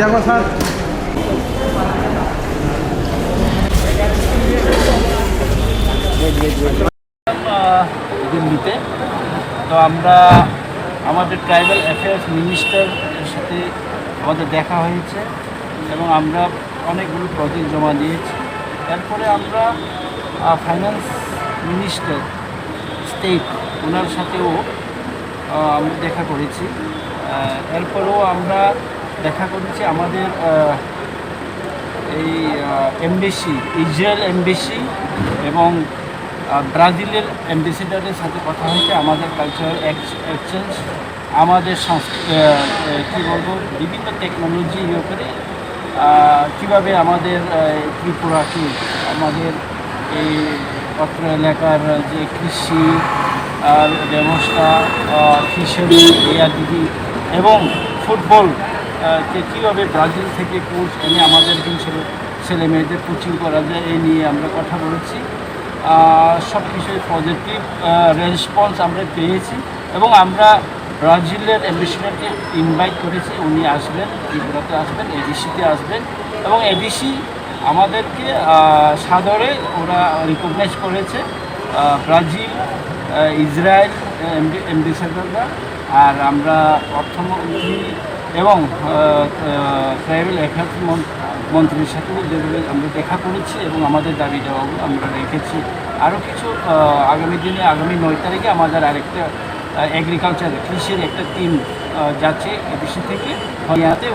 থাকবো স্যার। দিল্লিতে তো আমরা আমাদের ট্রাইবাল অ্যাফেয়ার্স মিনিস্টারের সাথে আমাদের দেখা হয়েছে এবং আমরা অনেকগুলো প্রজেক্ট জমা দিয়েছি। এরপরে আমরা ফাইন্যান্স মিনিস্টার স্টেট ওনার সাথেও আমরা দেখা করেছি। এরপরেও আমরা দেখা করেছি আমাদের এই এমবেসি, ইসরায়েল এমবেসি এবং ব্রাজিলের অ্যাম্বাসেডারের সাথে কথা হয়েছে। আমাদের কালচারাল এক্সচেঞ্জ, আমাদের কী বলবো, বিভিন্ন টেকনোলজি করে কীভাবে আমাদের ত্রিপুরাকে, আমাদের এই অত্র এলাকার যে কৃষি আর ব্যবস্থা, ফিশারি, এআরডিডি এবং ফুটবল কে কীভাবে ব্রাজিল থেকে কোচ এনে আমাদের ছেলে মেয়েদের কোচিং করা যায় এই নিয়ে আমরা কথা বলেছি। সব কিছুই পজিটিভ রেসপন্স আমরা পেয়েছি এবং আমরা ব্রাজিলের অ্যাম্বাসেডরকে ইনভাইট করেছি। উনি আসবেন, ত্রিপুরাতে আসবেন, এডিসিতে আসবেন এবং এডিসি আমাদেরকে সাদরে ওরা রিকগনাইজ করেছে, ব্রাজিল, ইসরায়েল অ্যাম্বাসেডররা। আর আমরা অর্থমন্ত্রী এবং ট্রাইবাল অ্যাফেয়ার্স মন্ত্রীর সাথে যেগুলো আমরা দেখা করেছি এবং আমাদের দাবি দেওয়াগুলো আমরা রেখেছি। আরও কিছু আগামী দিনে, আগামী 9 তারিখে আমাদের আরেকটা এগ্রিকালচার, কৃষির একটা টিম যাচ্ছে এডিসি থেকে হরিয়ানাতে।